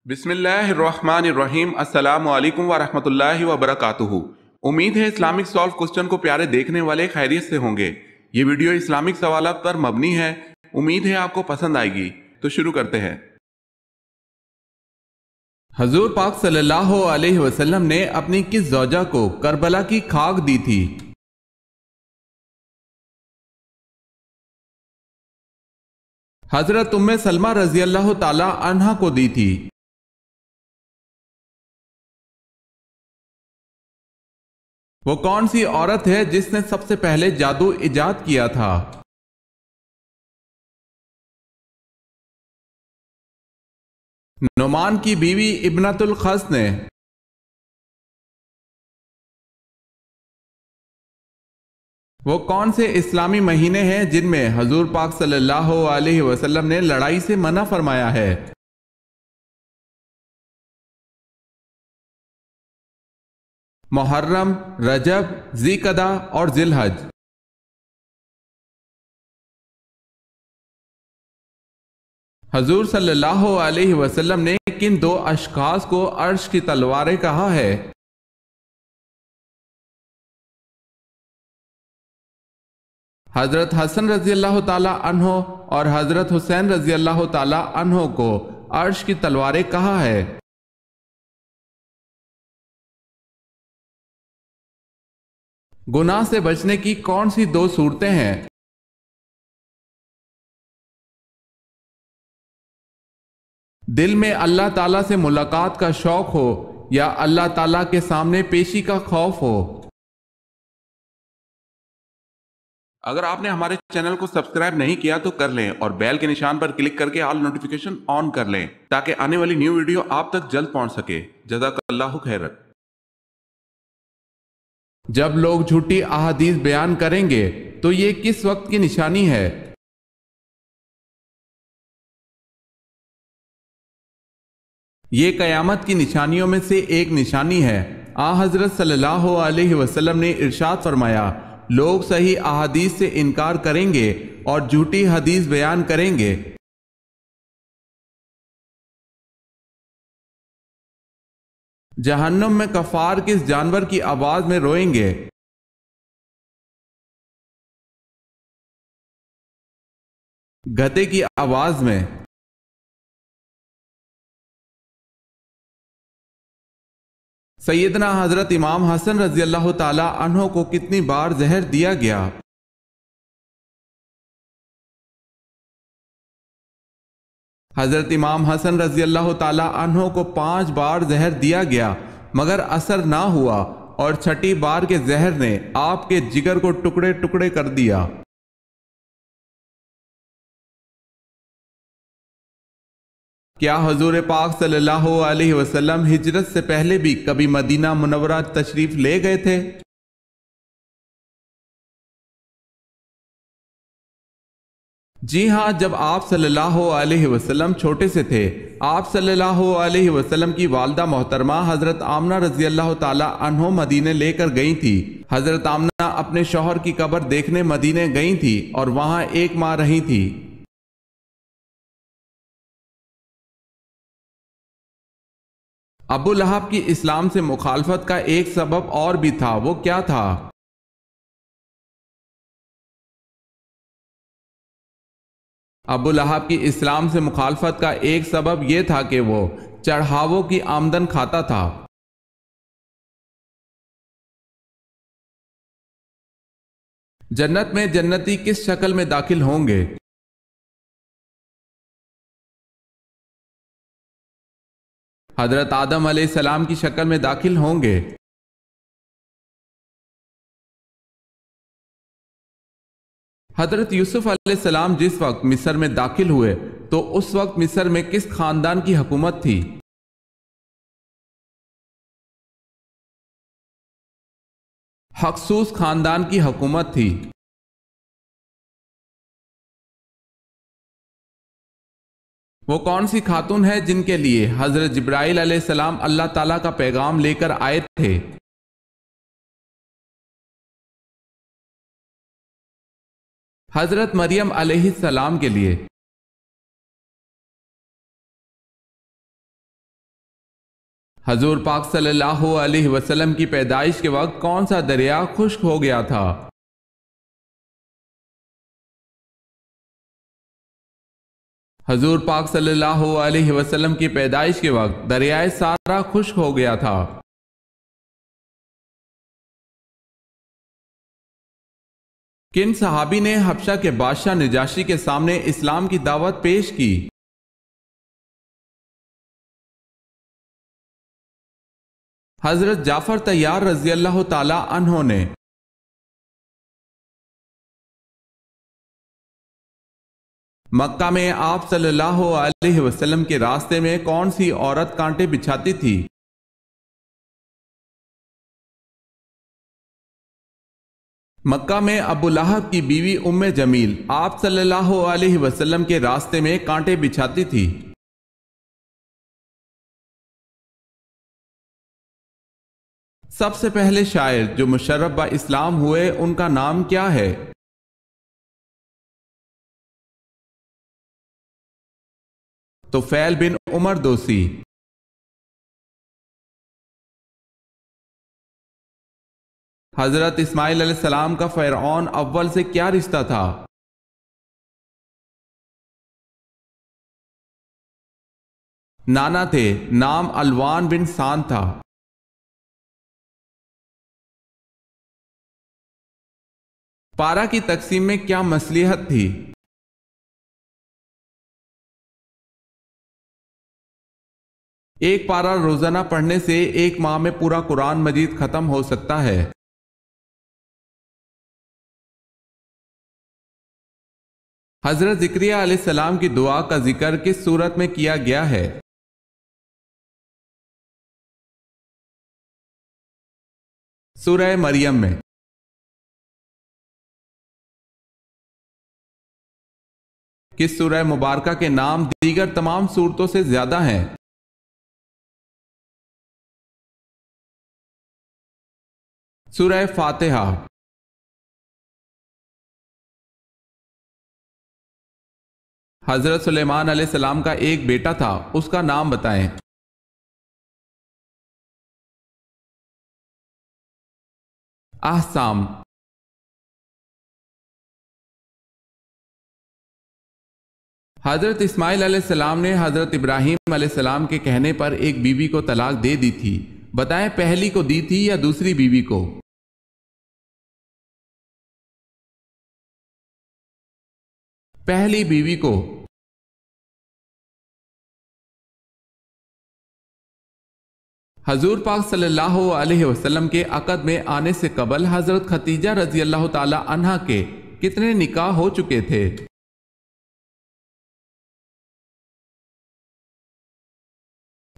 बिस्मिल्लाहिर्रहमानिर्रहीम। अस्सलामु अलैकुम वरहमतुल्लाहि वबरकातुहू। उम्मीद है इस्लामिक सॉल्व क्वेश्चन को प्यारे देखने वाले खैरियत से होंगे। ये वीडियो इस्लामिक सवालात पर मबनी है। उम्मीद है आपको पसंद आएगी। तो शुरू करते हैं। हजूर पाक सल्लल्लाहु अलैहि वसल्लम ने अपनी किस ज़ौजा को करबला की खाक दी थी? हजरत उम्मे सलमा रजी अल्लाह ताला अन्हा को दी थी। वो कौन सी औरत है जिसने सबसे पहले जादू इजाद किया था? नुमान की बीवी इब्नतुल खस ने। वो कौन से इस्लामी महीने हैं जिनमें हजूर पाक सल्लल्लाहु अलैहि वसल्लम ने लड़ाई से मना फरमाया है? मुहर्रम, रजब, ज़ीक़दा और जिलहज। हजूर सल्लल्लाहु अलैहि वसल्लम ने किन दो अशखास को अर्श की तलवारें कहा है? हजरत हसन रजी अल्लाह ताला अन्हो और हजरत हुसैन रजी अल्लाह ताला अन्हो को अर्श की तलवारें कहा है? गुनाह से बचने की कौन सी दो सूरतें हैं? दिल में अल्लाह ताला से मुलाकात का शौक हो या अल्लाह ताला के सामने पेशी का खौफ हो? अगर आपने हमारे चैनल को सब्सक्राइब नहीं किया तो कर लें और बेल के निशान पर क्लिक करके ऑल नोटिफिकेशन ऑन कर लें ताकि आने वाली न्यू वीडियो आप तक जल्द पहुंच सके। जज़ाकल्लाहु खैरन। जब लोग झूठी अहादीस बयान करेंगे तो ये किस वक्त की निशानी है? ये कयामत की निशानियों में से एक निशानी है। आ हजरत सल्लल्लाहु अलैहि वसल्लम ने इरशाद फरमाया, लोग सही अहादीस से इनकार करेंगे और झूठी हदीस बयान करेंगे। जहन्नुम में कफार किस जानवर की आवाज में रोएंगे? गधे की आवाज में। सैयदना हजरत इमाम हसन रजी अल्लाह ताला अन्हो को कितनी बार जहर दिया गया? हजरत इमाम हसन रजी अल्लाह ताला अन्हो को 5 बार जहर दिया गया मगर असर ना हुआ और छठी बार के जहर ने आपके जिगर को टुकड़े टुकड़े कर दिया। क्या हजूर पाक सल्लल्लाहु अलैहि वसल्लम हिजरत से पहले भी कभी मदीना मुनव्वरा तशरीफ ले गए थे? जी हाँ, जब आप सल्लल्लाहु अलैहि वसल्लम छोटे से थे, आप सल्लल्लाहु अलैहि वसल्लम की वालदा मोहतरमा हजरत आमना रजी अल्लाह ताला अन्हो मदीने लेकर गई थी। हजरत आमना अपने शौहर की कब्र देखने मदीने गई थी और वहां 1 माह रही थी। अबू लहब की इस्लाम से मुखालफत का एक सबब और भी था, वो क्या था? अबू लहब की इस्लाम से मुखालफत का एक सबब यह था कि वो चढ़ावों की आमदन खाता था। जन्नत में जन्नती किस शक्ल में दाखिल होंगे? हजरत आदम अलैहिस्सलाम की शक्ल में दाखिल होंगे। हजरत यूसुफ अलैहिस्सलाम जिस वक्त मिस्र में दाखिल हुए तो उस वक्त मिस्र में किस खानदान की हुकूमत थी? हक्सूस खानदान की हुकूमत थी। वो कौन सी खातून है जिनके लिए हजरत जिब्राइल अलैहिस्सलाम अल्लाह ताला का पैगाम लेकर आए थे? हजरत मरियम अलैहिस्सलाम के लिए। हजूर पाक सल्लल्लाहु अलैहि वसल्लम की पैदाइश के वक्त कौन सा दरिया खुश्क हो गया था? हजूर पाक सल्लल्लाहु अलैहि वसल्लम की पैदाइश के वक्त दरियाए सारा खुश्क हो गया था। किन सहाबी ने हबशा के बादशाह निजाशी के सामने इस्लाम की दावत पेश की? हजरत जाफर तैयार रजी अल्लाह ताला अन्हो ने। मक्का में आप सल्लल्लाहु अलैहि वसल्लम के रास्ते में कौन सी औरत कांटे बिछाती थी? मक्का में अबू लहब की बीवी उम्मे जमील आप सल्लल्लाहु अलैहि वसल्लम के रास्ते में कांटे बिछाती थी। सबसे पहले शायर जो मुशर्रफ ब इस्लाम हुए उनका नाम क्या है? तुफैल बिन उमर दोसी। हजरत इस्माइल अलैहिस्सलाम का फ़िरऔन अव्वल से क्या रिश्ता था? नाना थे, नाम अलवान बिन सान था। पारा की तकसीम में क्या मसलिहत थी? एक पारा रोजाना पढ़ने से एक माह में पूरा कुरान मजीद खत्म हो सकता है। हजरत ज़िक्रिया अलैहिस्सलाम की दुआ का जिक्र किस सूरत में किया गया है? सूरह मरियम में। किस सूरह मुबारका के नाम दीगर तमाम सूरतों से ज्यादा हैं? सूरह फातिहा। हजरत सुलेमान अलैहिस्सलाम का एक बेटा था, उसका नाम बताएं। ahसाम। हजरत इस्माइल अलैहिस्सलाम ने हजरत इब्राहीम अलैहिस्सलाम के कहने पर एक बीवी को तलाक दे दी थी, बताएं पहली को दी थी या दूसरी बीवी को? पहली बीवी को। हजूर पाक सल्लल्लाहु अलैहि वसल्लम के अक़द में आने से कबल हजरत खतीजा रजी अल्लाह ताला अन्हा के कितने निकाह हो चुके थे?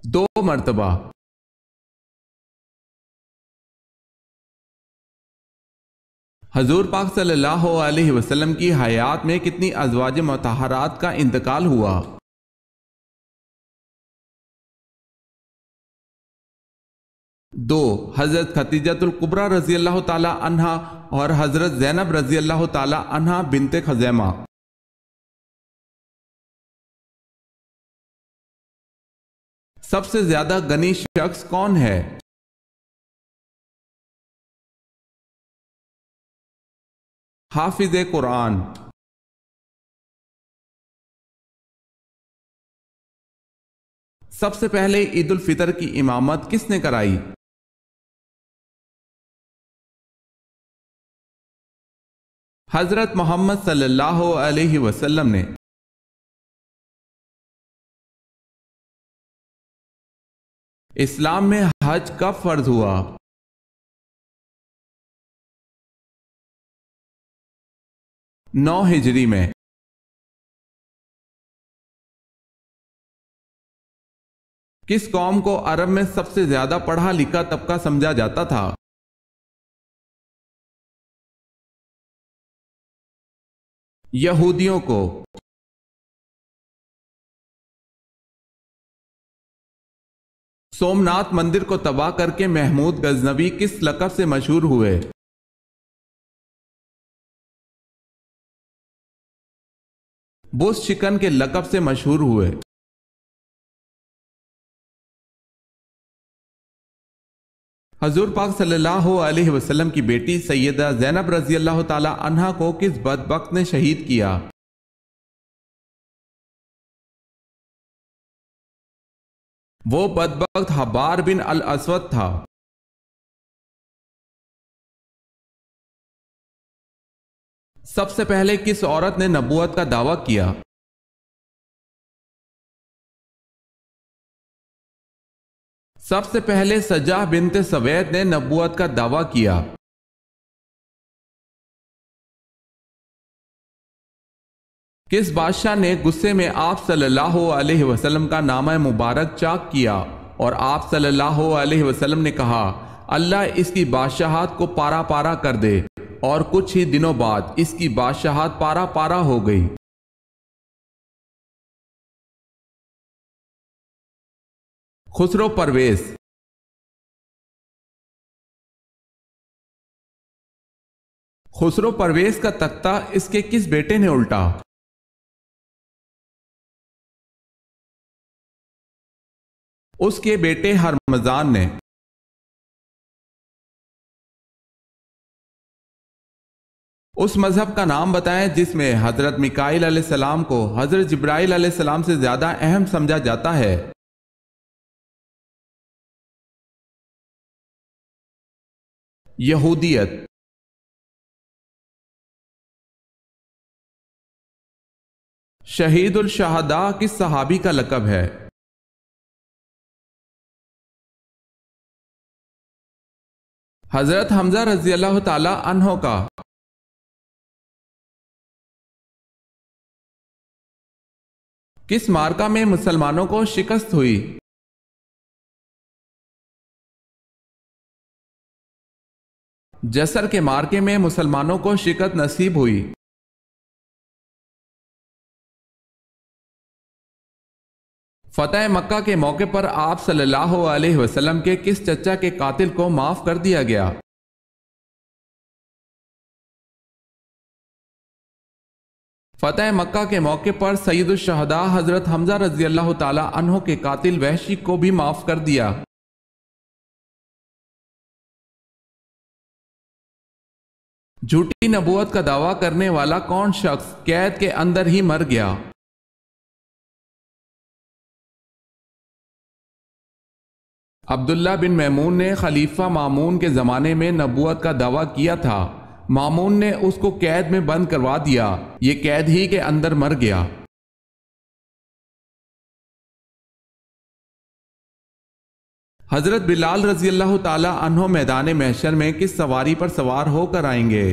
2 मर्तबा। हजूर पाक सल्लल्लाहु अलैहि वसल्लम की हयात में कितनी अज़वाज मुतहरात का इंतकाल हुआ? 2। हजरत खतीजतुल कुबरा रजी अल्लाह ताला अन्हा और हजरत ज़ैनब रजी अल्लाह ताला अन्हा बिनते खज़ैमा। सबसे ज्यादा गनी शख्स कौन है? हाफिज कुरान। सबसे पहले ईद उल फितर की इमामत किसने कराई? हजरत मोहम्मद सल्लल्लाहु अलैहि वसल्लम ने। इस्लाम में हज कब फर्ज हुआ? 9 हिजरी में। किस कौम को अरब में सबसे ज्यादा पढ़ा लिखा तबका समझा जाता था? यहूदियों को। सोमनाथ मंदिर को तबाह करके महमूद गजनवी किस लक़ब से मशहूर हुए? बुश शिकन के लक़ब से मशहूर हुए। हजूर पाक सल्लल्लाहु अलैहि वसल्लम की बेटी सैयदा ज़ैनब रजी अल्लाह ताला अन्हा को किस बदबख्त ने शहीद किया? वो बदबख्त हब्बार बिन अल अस्वद था। सबसे पहले किस औरत ने नबूवत का दावा किया? सबसे पहले सजाह बिनते सवैद ने नबूवत का दावा किया। किस बादशाह ने गुस्से में आप सल्लल्लाहु अलैहि वसल्लम का नामा मुबारक चाक किया और आप सल्लल्लाहु अलैहि वसल्लम ने कहा, अल्लाह इसकी बादशाहत को पारा पारा कर दे, और कुछ ही दिनों बाद इसकी बादशाहत पारा पारा हो गई। खुसरो परवेज। खुसरो परवेज का तख्ता इसके किस बेटे ने उल्टा? उसके बेटे हरमजान ने। उस मजहब का नाम बताएं जिसमें हजरत मिकाईल अलैहिस्सलाम को हजरत जिब्राइल अलैहिस्सलाम से ज्यादा अहम समझा जाता है। यहूदियत। शहीदुल शहदा किस सहाबी का लक़ब है? हजरत हमजा रजी अल्लाह ताला अन्हो का। किस मार्का में मुसलमानों को शिकस्त हुई? जसर के मार्के में मुसलमानों को शिकस्त नसीब हुई। फतेह मक्का के मौके पर आप सल्लल्लाहु अलैहि वसल्लम के किस चचा के कातिल को माफ कर दिया गया? फतेह मक्का के मौके पर सैयदुल शहदा हजरत हमजा रजी अल्लाह ताला अन्हो के कातिल वहशी को भी माफ कर दिया। झूठी नबूवत का दावा करने वाला कौन शख्स कैद के अंदर ही मर गया? अब्दुल्ला बिन मैमून ने खलीफा मामून के ज़माने में नबूवत का दावा किया था। मामून ने उसको कैद में बंद करवा दिया, ये कैद ही के अंदर मर गया। हजरत बिलाल रजी अल्लाह ताला अन्हो मैदान महशर में किस सवारी पर सवार होकर आएंगे?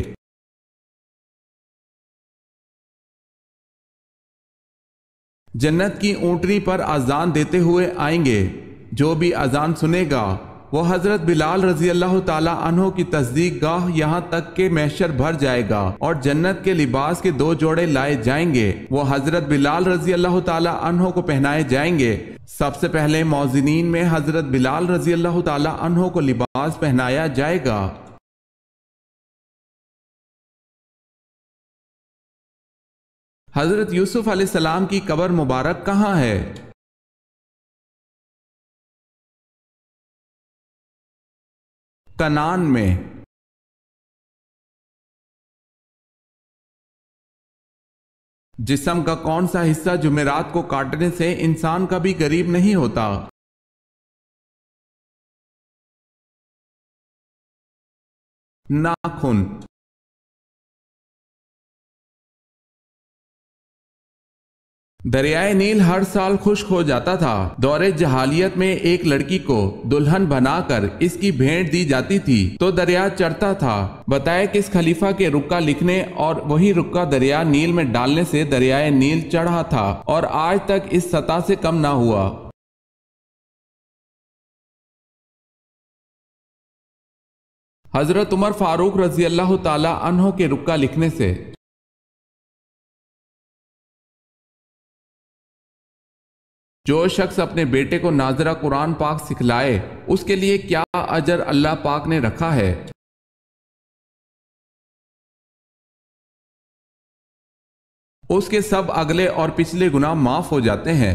जन्नत की ऊंटनी पर अजान देते हुए आएंगे। जो भी अजान सुनेगा वो हजरत बिलाल रजी अल्लाह ताला अन्हो की तस्दीक गाह यहाँ तक के महशर भर जाएगा और जन्नत के लिबास के 2 जोड़े लाए जाएंगे। वो हजरत बिलाल रजी अल्लाह ताला अन्हो को पहनाए जाएंगे। सबसे पहले मौजिनीन में हजरत बिलाल रजी अल्लाह ताला अन्हो को लिबास पहनाया जाएगा। हजरत यूसुफ अलैहिस्सलाम की कब्र मुबारक कहाँ है? कनान में। जिस्म का कौन सा हिस्सा जुमेरात को काटने से इंसान कभी गरीब नहीं होता? नाखून। दरियाए नील हर साल खुश्क हो जाता था। दौरे जहालियत में एक लड़की को दुल्हन बनाकर इसकी भेंट दी जाती थी तो दरिया चढ़ता था। बताए किस खलीफा के रुक्का लिखने और वही रुक्का दरिया नील में डालने से दरियाए नील चढ़ा था और आज तक इस सतह से कम ना हुआ। हजरत उमर फारूक रजी अल्लाह ताला अन्हो के रुक्का लिखने से। जो शख्स अपने बेटे को नाजरा कुरान पाक सिखलाए उसके लिए क्या अजर अल्लाह पाक ने रखा है? उसके सब अगले और पिछले गुनाह माफ हो जाते हैं।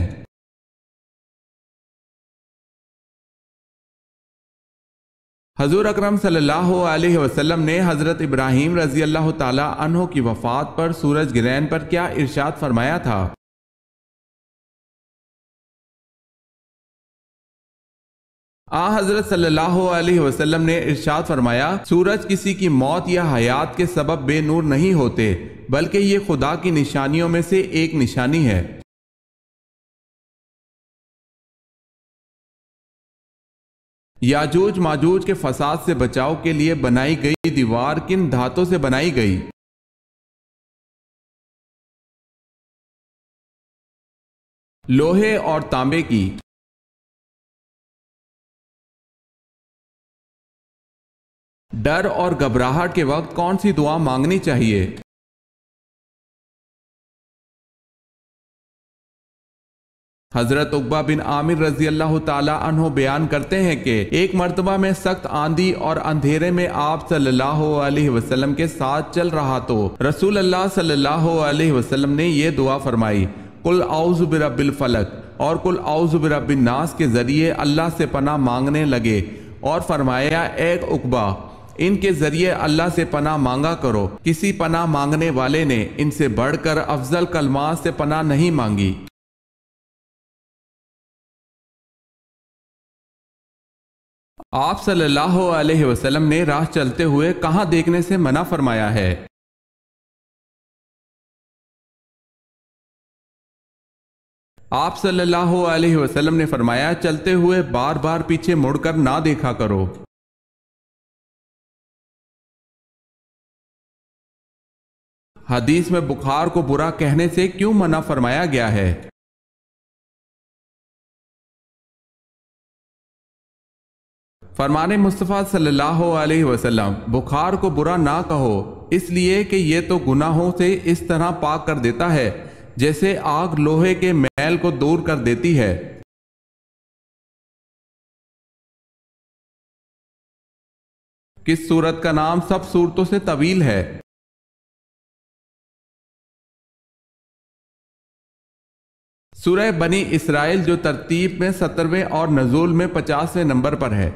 हजूर अकरम सल्लल्लाहु अलैहि वसल्लम ने हज़रत इब्राहीम रज़ी अल्लाह ताला अन्हो की वफ़ात पर सूरज गिरहन पर क्या इरशाद फरमाया था? हज़रत सल्लल्लाहु अलैहि वसल्लम ने इरशाद फरमाया, सूरज किसी की मौत या हयात के सबब बेनूर नहीं होते, बल्कि ये खुदा की निशानियों में से एक निशानी है। याजूज माजूज के फसाद से बचाव के लिए बनाई गई दीवार किन धातों से बनाई गई? लोहे और तांबे की। डर और घबराहट के वक्त कौन सी दुआ मांगनी चाहिए? हजरत उकबा बिन आमिर रजी अल्लाह ताला अन्हो बयान करते हैं कि एक मर्तबा में सख्त आंधी और अंधेरे में आप सल्लल्लाहु अलैहि वसल्लम के साथ चल रहा तो रसूल अल्लाह सल्लल्लाहु अलैहि वसल्लम ने यह दुआ फरमाई, कुल औज़ु बिरब्बिल फलक और कुल औज़ु बिरब्बिन नास के जरिए अल्लाह से पनाह मांगने लगे और फरमाया, ए उकबा, इनके जरिए अल्लाह से पनाह मांगा करो। किसी पनाह मांगने वाले ने इनसे बढ़कर अफजल कलमात से पनाह नहीं मांगी। आप सल्लल्लाहु अलैहि वसल्लम ने राह चलते हुए कहां देखने से मना फरमाया है? आप सल्लल्लाहु अलैहि वसल्लम ने फरमाया, चलते हुए बार बार पीछे मुड़कर ना देखा करो। हदीस में बुखार को बुरा कहने से क्यों मना फरमाया गया है? फरमाने मुस्तफ़ा सल्लल्लाहु अलैहि वसल्लम, बुखार को बुरा ना कहो, इसलिए कि यह तो गुनाहों से इस तरह पाक कर देता है जैसे आग लोहे के मैल को दूर कर देती है। किस सूरत का नाम सब सूरतों से तवील है? सूरह बनी इसराइल जो तरतीब में 17वें और नज़ूल में 50वें नंबर पर है।